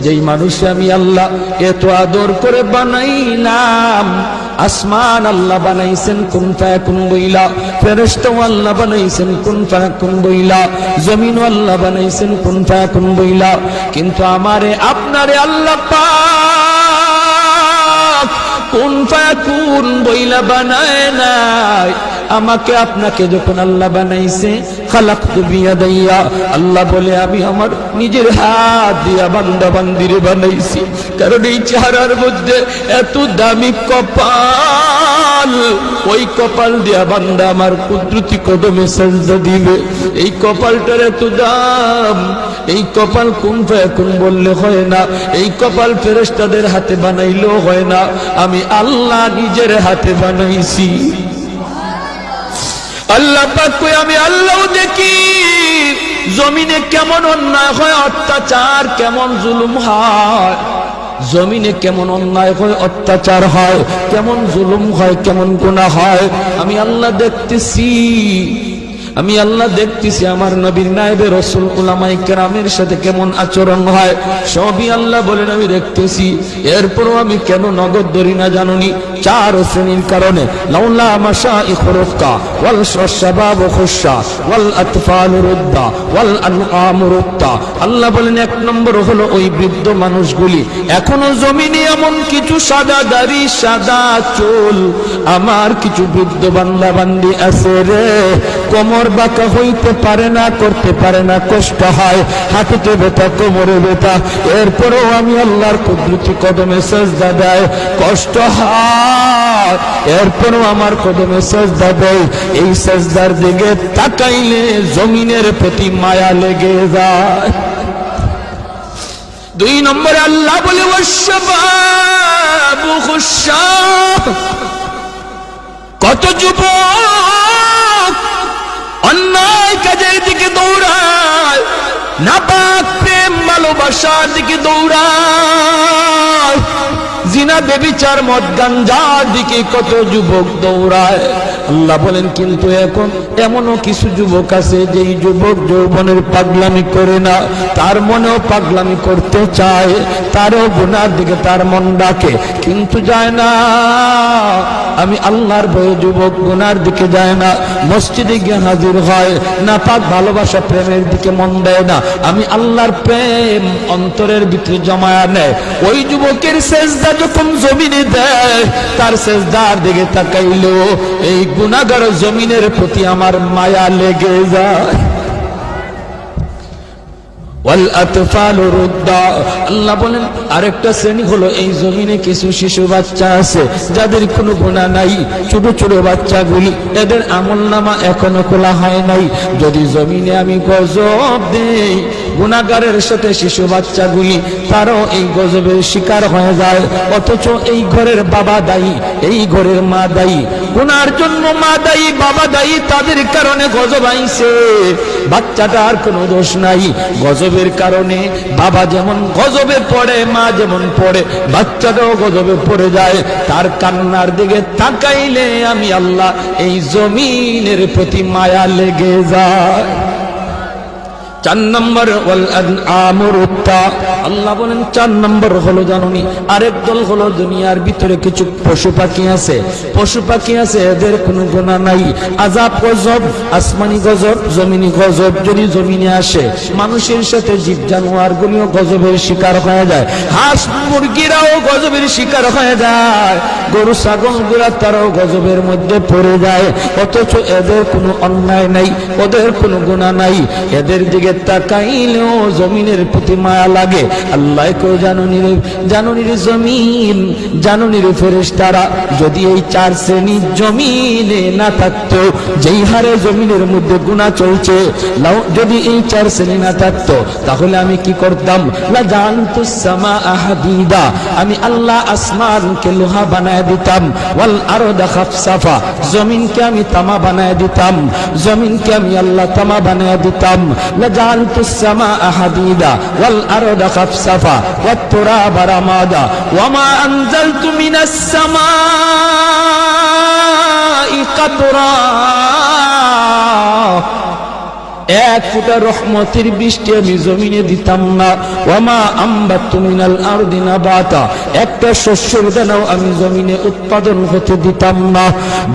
যেই মানুষে আমি আল্লাহ এত আদর করে বানাইলাম, আসমান আল্লাহ বানাইছেন কুন ফায়াকুন বইলা, ফেরেশতা আল্লাহ বানাইছেন কুন ফায়াকুন বইলা, জমিন আল্লাহ বানাইছেন কুন ফায়াকুন বইলা, কিন্তু আমারে আপনারে আল্লাহ পাক কুন ফায়াকুন বইলা বানায় নাই। আমাকে আপনাকে যখন আল্লাহ বানাইছে, খালাকতু বিয়াদাইয়া, আল্লাহ বলে আমি আমার নিজের হাত দিয়া বান্দা বান্দিরে বানাইছি। কারণ এই চেহারার মধ্যে এত দামি কপাল, ওই কপাল দিয়া বান্দা আমার কুদরতি কদমে সাজদা দিবে। এই কপালটার এত দাম, এই কপাল কুন ফায়াকুন বললে হয় না, এই কপাল ফেরেশতাদের হাতে বানাইলেও হয় না, আমি আল্লাহ নিজের হাতে বানাইছি। আল্লাহ পাক কই আমি আল্লাহ দেখি জমিনে কেমন অন্যায় হয়, অত্যাচার কেমন জুলুম হয়, জমিনে কেমন অন্যায় হয়, অত্যাচার হয়, কেমন জুলুম হয়, কেমন গুনাহ হয়, আমি আল্লাহ দেখতেছি। আমি আল্লাহ দেখতেছি আমার নবীর নায়েবে রাসূল উলামায়ে কেরামের সাথে কেমন আচরণ হয়, সবই আল্লাহ বলেন আমি দেখতেছি। এরপরও আমি কেন নগদ ধরি না জানুনি? চার শ্রেণীর কারণে। লাউলা মাশাইখু রুক্কা ওয়াল শাবাব খুশা ওয়াল আতফাল রুদ্দা ওয়াল আনআম রুক্তা। আল্লাহ বলেন এক নম্বর হলো ওই বৃদ্ধ মানুষগুলি, এখনো জমিনে এমন কিছু সাদা দাড়ি সাদা চুল আমার কিছু বৃদ্ধ বান্দা বান্দি আছে রে, কোমর বাঁকা হইতে পারে না, করতে পারে না, কষ্ট হয়, হাঁটুতে ব্যথা, কোমরে ব্যথা, এরপরেও আমি আল্লাহর কুদরতি কদমে সাজদা দেয়, কষ্ট হয়, এরপরেও আমার কদমে সাজদা দেয়। এই সাজদার দিকে তাকাইলে জমিনের প্রতি মায়া লেগে যায়। দুই নম্বরে আল্লাহ বলে ওয়াশবাবু খুশা, কত যুবক অন্যায় কাজের দিকে দৌড়ায়, নাপাক প্রেম ভালোবাসার দিকে দৌড়ায়, জিনা বেবিচার মদ গাঞ্জার দিকে কত যুবক দৌড়ায়। আল্লাহ বলেন কিন্তু এখন এমনও কিছু যুবক আছে যেই যুবক যৌবনের পাগলামি করে না, তার মনেও পাগলামি করতে চায়, তারও গুনার দিকে তার মন ডাকে কিন্তু যায় না। আমি আল্লাহর ভয়ে যুবক গুনার দিকে যায় না, মসজিদে গিয়ে হাজির হয় না, পাক ভালোবাসা প্রেমের দিকে মন দেয় না, আমি আল্লাহর প্রেম অন্তরের ভিতরে জমায়া নেয়। ওই যুবকের সেজদা যখন জমিনে দেয়, তার সেজদার দিকে তাকাইলো এই গুনাহগার জমিনের প্রতি আমার মায়া লেগে যায়। ওয়াল আতফাল রুদ্দা, আল্লাহ বলেন আরেকটা শ্রেণী হলো এই জমিনে কিছু শিশু বাচ্চা আছে যাদের কোনো গুনাহ নাই, ছোট ছোট বাচ্চাগুলি, এদের আমলনামা এখনো খোলা হয় নাই। যদি জমিনে আমি গজব দেই, গুনাহগারের সাথে শিশু বাচ্চাগুলি তারও এই গজবের শিকার হয়ে যায়, অথচ এই ঘরের বাবা দায়ী, এই ঘরের মা দায়ী, গুনার জন্য মা দায়ী, বাবা দায়ী, তাদের কারণে গজব আইছে, বাচ্চাটার কোনো দোষ নাই। গজবের কারণে বাবা যেমন গজবে পড়ে, মা যেমন পড়ে, বাচ্চাটাও গজবে পড়ে যায়। তার কান্নার দিকে তাকাইলে আমি আল্লাহ এই জমিনের প্রতি মায়া লেগে যায়। চার নম্বর ওয়াল আনআম রুক্তা, আল্লাহ বলেন চার নম্বর হলো জানুনি আরেক দল হলো দুনিয়ার ভিতরে কিছু পশু পাখি আছে, পশু পাখি আছে এদের কোনো গুনাহ নাই, আযাব গজব, আসমানি গজব, জমিনি গজব যদি জমিনে আসে, মানুষের সাথে জীব জানোয়ার গুলিও গজবের শিকার হয়ে যায়, হাঁস মুরগিরাও গজবের শিকার হয়ে যায়, গরু ছাগল গুলা তারাও গজবের মধ্যে পড়ে যায়, অথচ এদের কোনো অন্যায় নাই, ওদের কোনো গুনাহ নাই, এদের দিকে তাকাইলেও জমিনের প্রতি মায়া লাগে। আল্লাহ কো জানুনির জমিন, জানুনির ফেরেশতারা, যদি এই চার শ্রেণী জমিনে না থাকতো, যেই হারে জমিনের মধ্যে গুনাহ চলছে, যদি এই চার শ্রেণী না থাকতো তাহলে আমি কি করতাম? লা জানতুস সামাআ হাদিদা, আমি আল্লাহ আসমানকে লোহা বানায় দিতাম, ওয়াল আরদা খাফসাফা, জমিনকে আমি তামা বানায় দিতাম, জমিনকে আমি আল্লাহ তামা বানায় দিতাম, লা জানতুস সামাআ হাদিদা ওয়াল আরদা খাফসাফা ওয়াত তুরাবা রামাদা ওয়া মা আনজালতু মিনাস সামাই কাতরা, এক ফোঁটা রহমতের বৃষ্টি আমি জমিনে দিতাম না। ওয়ামা আম্বাতু মিনাল আরদি নাবাতা, একটা শস্যের দানাও আমি জমিনে উৎপাদন হতে দিতাম না।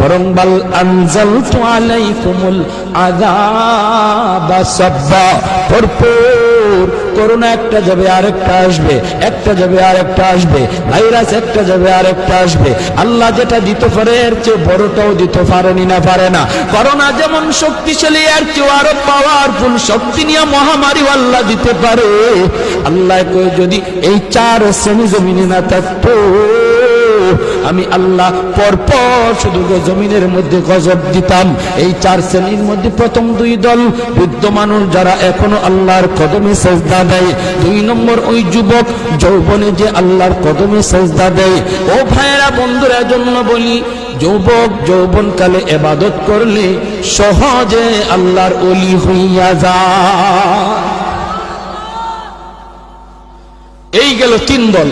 বরং বাল আনজালতু আলাইকুমুল আযাবা সাব্বা, ভরপুর করোনা একটা যাবে আরেকটা আসবে, একটা যাবে আরেকটা আসবে, ভাইরাস একটা যাবে আরেকটা আসবে। আল্লাহ যেটা দিতে পারে এর চেয়ে বড়টাও দিতে পারেনি না পারে না। করোনা যেমন শক্তিশালী এর চেয়ে আরো পাওয়ারফুল শক্তি নিয়ে মহামারী আল্লাহ দিতে পারে। আল্লাহ কই যদি এই চার শ্রেণী জমিনে না থাকতো, আমি আল্লাহ পরপর শুধু জমিনের মধ্যে গজব দিতাম। এই চার শ্রেণীর মধ্যে প্রথম দুই দল বৃদ্ধ মানুষ যারা এখনো আল্লাহর কদমে সেজদা দেয়, দুই নম্বর ওই যুবক যৌবনে যে আল্লাহর কদমে সেজদা দেয়। ও ভাইয়েরা বন্ধুরা, জন্য বলি যুবক যৌবনকালে ইবাদত করলে সহজে আল্লাহর ওলি হইয়া যায়। এই গেল তিন দল।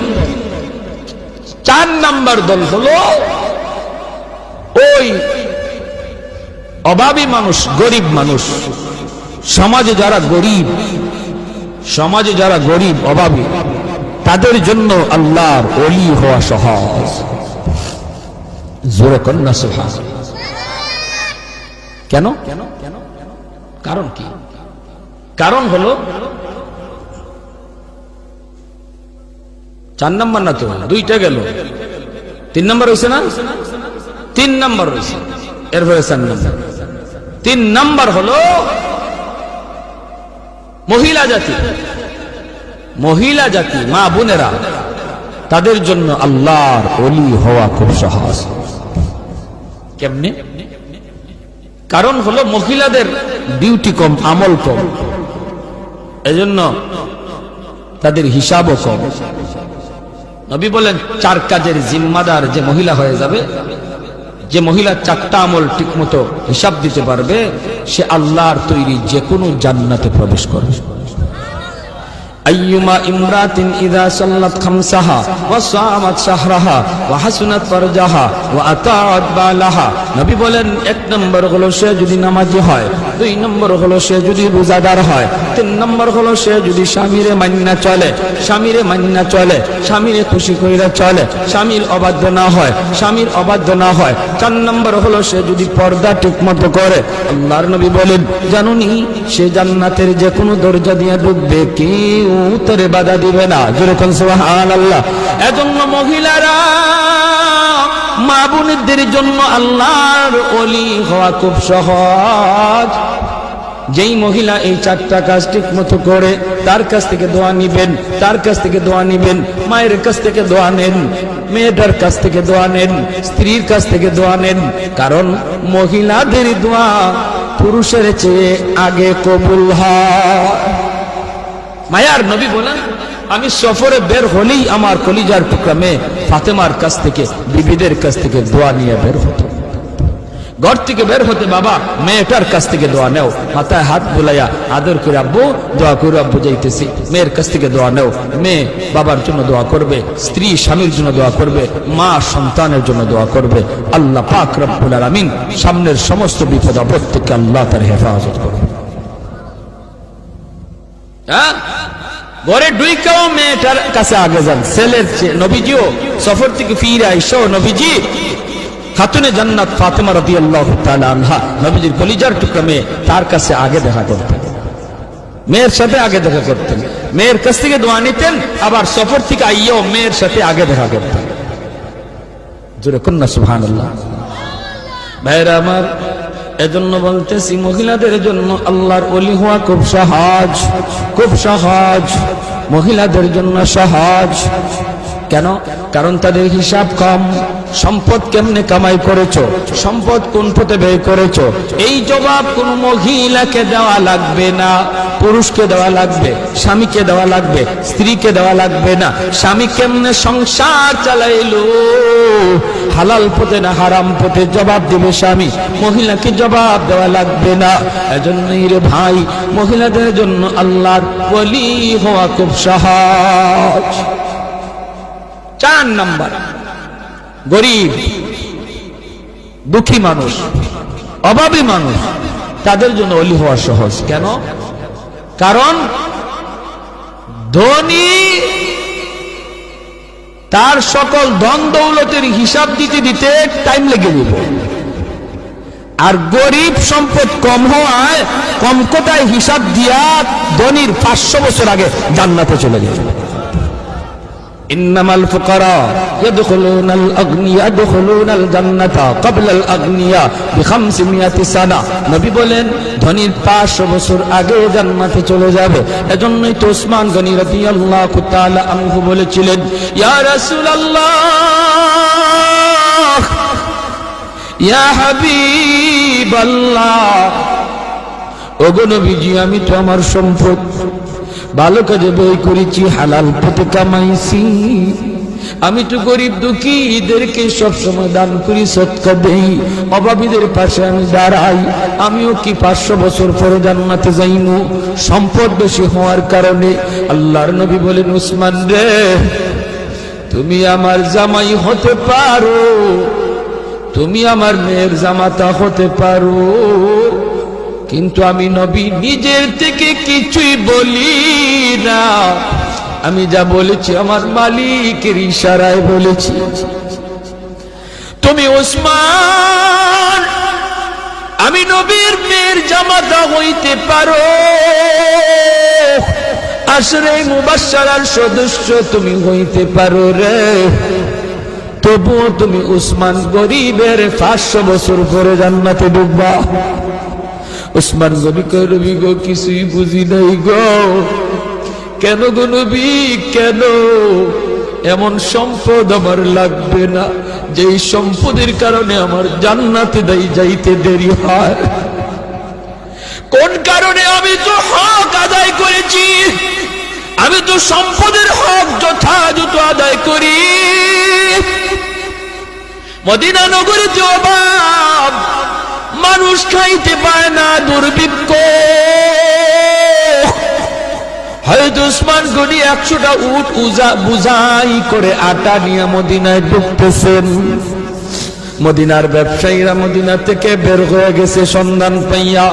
চার নাম্বার দল হলো ওই অভাবী মানুষ, গরিব মানুষ। সমাজে যারা গরিব, সমাজে যারা গরিব অভাবী, তাদের জন্য আল্লাহর ওলি হওয়া সহজ। জোরে কন্যা সুবহানাল্লাহ। কেন? কারণ কি? কারণ হলো চার নাম্বার না তো, দুইটা গেল, তিন নাম্বার হয়েছে না? তিন নাম্বার হয়েছে, এরপরে চার নাম্বার। তিন নাম্বার হলো মহিলা জাতি। মহিলা জাতি, মা বোনেরা, তাদের জন্য আল্লাহর ওলি হওয়া খুব সহজ। কেমনে? কারণ হলো মহিলাদের ডিউটি কম, আমল কম, এজন্য তাদের হিসাবও কম। নবী বলেন চার কাজের জিম্মাদার যে মহিলা হয়ে যাবে, যে মহিলা চারটা আমল ঠিক মতো হিসাব দিতে পারবে, সে আল্লাহর তৈরি যে কোনো জান্নাতে প্রবেশ করবে। আইয়ুমা ইমরাতিন ইযা সাল্লাত খামসাহা ওয়া সামাত শাহরাহা ওয়া হাসনাত ফারজাহা ওয়া আতাআত বালাহা। নবী বলেন এক নম্বর হলো সে যদি নামাজি হয়, দুই নম্বর হলো সে যদি রোজাদার হয়, তিন নম্বর হলো সে যদি স্বামীরে মান্না চলে, স্বামীরে মান্না চলে, স্বামীরে খুশি কইরা চলে, স্বামীর অবাধ্য না হয়, স্বামীর অবাধ্য না হয়, চার নম্বর হলো সে যদি পর্দা ঠিকমতো করে। আল্লাহর নবী বলেন জানুনি সে জান্নাতের যে কোনো দরজা দিয়ে ঢুকবে, কেউ তারে বাধা দিবে না। যেরকম সুবহানাল্লাহ। এজন্য মহিলারা, মা বোনদের জন্য আল্লাহর ওলি হওয়া খুব সহজ। যেই মহিলা এই চারটা কাজ ঠিক মতো করে, তার কাছ থেকে দোয়া নিবেন, তার কাছ থেকে দোয়া নিবেন, মায়ের কাছ থেকে দোয়া নেন, মেয়েটার কাছ থেকে দোয়া নেন, স্ত্রীর কাছ থেকে দোয়া নেন। কারণ মহিলাদের দোয়া পুরুষের চেয়ে আগে কবুল হয়। মায়ার নবী বলেন আমি সফরে বের হলেই আমার কলিজার টুকরা মেয়ে ফাতেমার কাছ থেকে, বিবিদের কাছ থেকে দোয়া নিয়ে বের হতো। ঘর থেকে বের হতে বাবা মেয়েটার কাছ থেকে দোয়া নেও, মাথায় হাত বুলাইয়া আদর করে আব্বু দোয়া করে, আব্বু যাইতেছি। মেয়ের কাছ থেকে দোয়া নেও, মেয়ে বাবার জন্য দোয়া করবে, স্ত্রী স্বামীর জন্য দোয়া করবে, মা সন্তানের জন্য দোয়া করবে। আল্লাহ পাক রব্বুল আলামিন সামনের সমস্ত বিপদ আপদ থেকে আল্লাহ তার হেফাজত করবে। ঘরে ঢুইকাও মেয়েটার কাছে আগে যান, ছেলের চেয়ে। নবীজিও সফর থেকে ফিরে আইসো, নবীজি খাতুনে জান্নাত ফাতেমা রাদিয়াল্লাহু তাআলা আনহা, নবীজির কলিজার টুকরা মেয়ে, তার কাছে আগে দেখা করতেন, মেয়ের সাথে আগে দেখা করতেন, মেয়ের কাছ থেকে দোয়া নিতেন, আবার সফর থেকে আইয়াও মেয়ের সাথে আগে দেখা করতেন। জোরে কন্যা সুবহানাল্লাহ। ভাইরা আমার, এজন্য বলতেছি মহিলাদের জন্য আল্লাহর ওলি হওয়া খুব সহজ, খুব সহজ। মহিলাদের জন্য সহজ। কেন? কারণ তাদের হিসাব কম। সম্পদ কেমনে কামাই করেছো, সম্পদ কোন পথে ব্যয় করেছো, এই জবাব কোন মহিলাকে দেওয়া লাগবে না, পুরুষকে দেওয়া লাগবে, স্বামীকে দেওয়া লাগবে, স্ত্রীকে দেওয়া লাগবে না। স্বামী কেমনে সংসার চালাইলো, হালাল পথে না হারাম পথে, জবাব দিবে স্বামী, মহিলাকে জবাব দেওয়া লাগবে না। এজন্যই রে ভাই, মহিলাদের জন্য আল্লাহর ওলি হওয়া খুব সহজ। চার নাম্বার, গরিব দুঃখী মানুষ, অভাবী মানুষ, তাদের জন্য ওলি হওয়া সহজ। কেন? কারণ ধনী তার সকল ধন দৌলতের হিসাব দিতে দিতে টাইম লেগে যাবে, আর গরিব সম্পদ কম হওয়ায় কম কোটায় হিসাব দিয়া ধনীর 500 বছর আগে জান্নাতে চলে যাবে। ইন্নামাল ফুকারা ইয়াদখুলুনাল আগনিয়া ইয়াদখুলুনাল জান্নাতা ক্বাবলাল আগনিয়া বি500 সানা। নবী বলেন ধনীর 500 বছর আগে জান্নাতে চলে যাবে। এজন্যই তো উসমান গনি রাদিয়াল্লাহু তাআলা আনহু বলেছিলেন, ইয়া রাসূলুল্লাহ, ইয়া হাবিবাল্লাহ, ওগো নবীজি, আমি তো আমার সম্পদ ভালো কাজে ব্যয় করেছি, হালাল পথে কামাইছি। আমি তো গরিব দুঃখীদেরকে সবসময় দান করি, সদকা দেই, অভাবীদের পাশে আমি দাঁড়াই। আমিও কি 500 বছর পরে জান্নাতে যাইমু সম্পদ বেশি হওয়ার কারণে? আল্লাহর নবী বলেন, উসমান রে, তুমি আমার জামাই হতে পারো, তুমি আমার মেয়ের জামাতা হতে পারো, কিন্তু আমি নবী নিজের থেকে কিছুই বলি না। আমি যা বলেছি আমার মালিকের ইশারায় বলেছি। তুমি উসমান, আমি নবীর মেয়ের জামাতা হইতে পারো, আশরে মুবাশশারার সদস্য তুমি হইতে পারো রে, তবুও তুমি উসমান গরিবের 500 বছর পরে জান্নাতে ঢুকবা। উসমান নবী কয়, নবী গো, কিছুই বুঝি নাই গো। কেন গো নবী, কেন? এমন সম্পদ আমার লাগবে না যেই সম্পদের কারণে আমার জান্নাতে যাইতে দেরি হয়। কোন কারণে? আমি তো হক আদায় করেছি, আমি তো সম্পদের হক যথাযথ আদায় করি। মদিনা নগরীতে অভাব, মানুষ খাইতে পায় না, দুর্ভিক্ষ। হয়তো উসমান গনি 100টা উট বুঝাই করে আটা নিয়ে মদিনায় ঢুকতেছেন। মদিনার ব্যবসায়ীরা মদিনা থেকে বের হয়ে গেছে সন্ধান পাইয়া।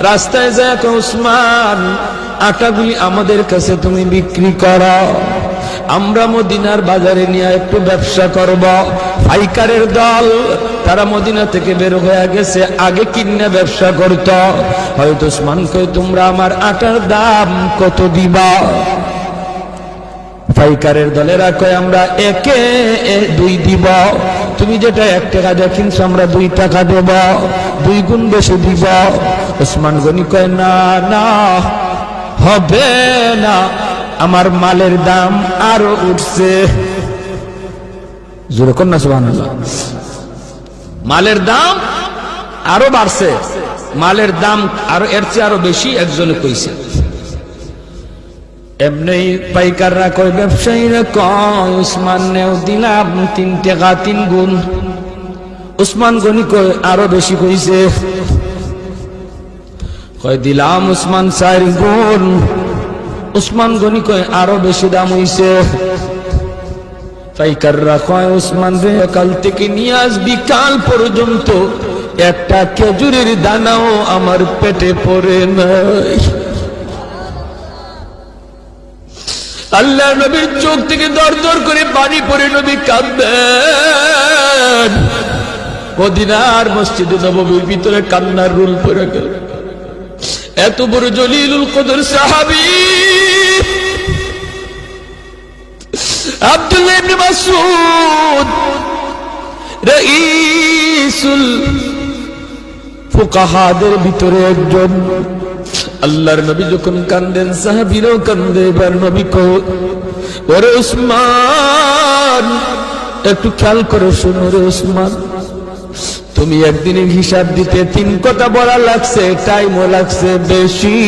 রাস্তায় যায়, উসমান, আটাগুলি আমাদের কাছে তুমি বিক্রি করো, আমরা মদিনার বাজারে নিয়ে একটু ব্যবসা করব। পাইকারের দল তারা মদিনা থেকে বের হয়ে গেছে, আগে কিনে ব্যবসা করত। হয়তো উসমান কই, তোমরা আমার আটার দাম কত দিবা? পাইকারের দলেরা কয়, আমরা 1-2 দিব। তুমি যেটা 1 টাকা দিয়ে কিনছো আমরা 2 টাকা দেব, 2 গুণ বেশি দিব। উসমান গনি কয়, না না, হবে না, আমার মালের দাম আরো উঠছে। জোরে কর না সুবহানাল্লাহ। মালের দাম আরো বাড়ছে, মালের দাম আরো এর চেয়ে আরো বেশি একজনে কইছে। এমনি পাইকাররা কয়, ব্যবসায়ীরা কয়, উসমান নেও দিলাম 3 টাকা 3 গুণ। উসমান গনি কয়, আরো বেশি কইছে। কয়, দিলাম উসমান 4 গুণ। উসমান গনি কয়, আরো বেশি দাম হইছে। পাইকাররা কয়, উসমান রে, কাল থেকে নিয়ে আজ বিকাল পর্যন্ত একটা খেজুরের দানাও আমার পেটে পড়ে নাই। আল্লাহ নবীর চোখ থেকে দর দর করে পানি পড়ে নবী কাঁদবেন। মদিনার মসজিদে নববীর ভিতরে কান্নার রুল পড়ে গেল। এত বড় জলিলুল কদর সাহাবী আব্দুল্লাহ ইবনে মাসউদ, রাইসুল ফুকাহাদের ভিতরে একজন। আল্লাহর নবী যখন কান্দেন, সাহাবীরাও কান্দে। এবার নবী কয়, ওরে উসমান, একটু খেয়াল করে শোনো রে উসমান, তুমি একদিনের হিসাব দিতে 3 কথা বলা লাগছে, টাইমও লাগছে বেশি।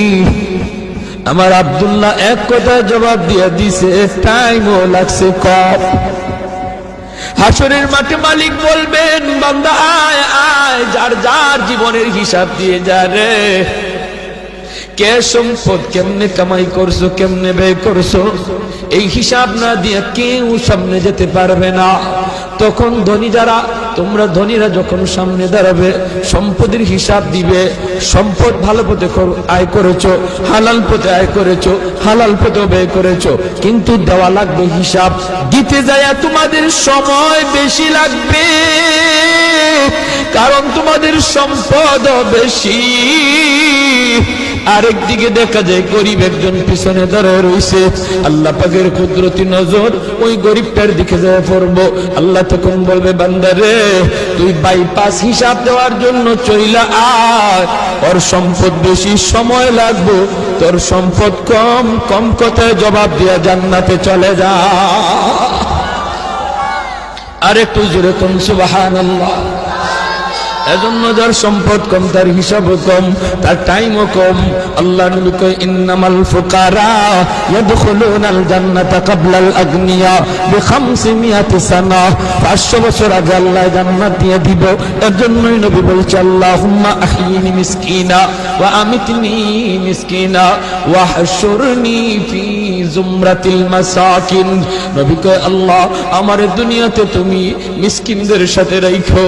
আমার আব্দুল্লাহ 1 কথা জবাব দিয়ে দিছে, টাইমও লাগছে কম। হাসরের মাঠে মালিক বলবেন, বান্দা আয় আয়, যার যার জীবনের হিসাব দিয়ে যা রে। কে সম্পদ কেমনে কামাই করছো, কেমনে ব্যয় করছো, এই হিসাব না দিয়ে কেউ সামনে যেতে পারবে না। তখন ধনী যারা, তোমরা ধনীরা যখন সামনে দাঁড়াবে, সম্পদের হিসাব দিবে। সম্পদ ভালো পথে আয় করেছো, হালাল পথে আয় করেছো, হালাল পথে ব্যয় করেছো, কিন্তু দেওয়া লাগবে হিসাব। দিতে যায় তোমাদের সময় বেশি লাগবে, কারণ তোমাদের সম্পদ বেশি। আরেকদিকে দেখা যায় গরিব একজন পিছনে দাঁড়ায় রয়েছে, আল্লাহ পাকের কুদরতি নজর ওই গরিবটার দিকে যায় পড়বো। আল্লাহ তখন বলবে, বান্দারে তুই বাইপাস হিসাব দেওয়ার জন্য চইলা আয়, ওর সম্পদ বেশি, সময় লাগবে, তোর সম্পদ কম, কম কথায় জবাব দিয়া জান্নাতে চলে যা। আরেকটু জোরে কোন সুবহানাল্লাহ। এজন্য যার সম্পদ কম, তার হিসাবও কম, তার টাইমও কম। আল্লাহ নবী কয়, ইন্নামাল ফুকারা ইয়াদখুলুনাল জান্নাতা ক্বাবলাল আগনিয়া বি500 সানা। 500 বছর আগে আল্লাহ জান্নাত দিয়ে দিব। এর জন্যই নবী বলছে, আল্লাহুম্মা আহইনি মিসকিনা ওয়া আমিতনি মিসকিনা ওয়া হাশুরনি ফি জুমরাতিল মাসাকিন। নবী কয়, আল্লাহ আমার দুনিয়াতে তুমি মিসকিনদের সাথে রাখো,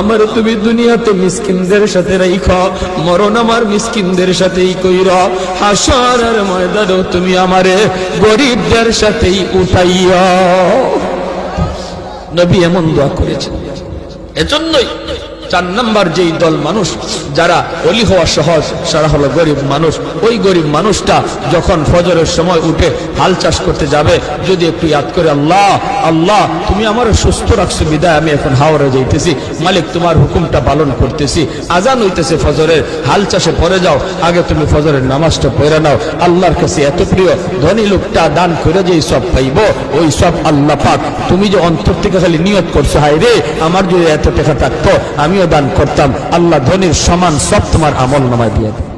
আমার তুমি দুনিয়াতে মিসকিনদের সাথে রাখো, মরণ আমার মিসকিনদের সাথেই কইরা, হাসরের ময়দানেও তুমি আমারে গরিবদের সাথেই উঠাইয়া। নবী এমন দোয়া করেছেন। এজন্যই 4 নাম্বার যেই দল মানুষ যারা ওলি হওয়া সহজ, সারা হলো গরিব মানুষ। ওই গরিব মানুষটা যখন ফজরের সময় উঠে হাল চাষ করতে যাবে, যদি একটু ইয়াদ করে, আল্লাহ আল্লাহ তুমি আমার সুস্থ রাখছো বিদায় আমি এখন হাওড়ে যাইতেছি, মালিক তোমার হুকুমটা পালন করতেছি, আজান হইতেছে ফজরের, হাল চাষে পড়ে যাও, আগে তুমি ফজরের নামাজটা পড়ে নাও। আল্লাহর কাছে এত প্রিয়, ধনী লোকটা দান করে যেই সব পাইব, ওই সব আল্লাহ পাক, তুমি যে অন্তর থেকে খালি নিয়ত করছো, হায় রে আমার যদি এত টাকা থাকতো আমিও দান করতাম, আল্লাহ ধনীর সমান সব তোমার আমল নামায় দিয়ে দেয়।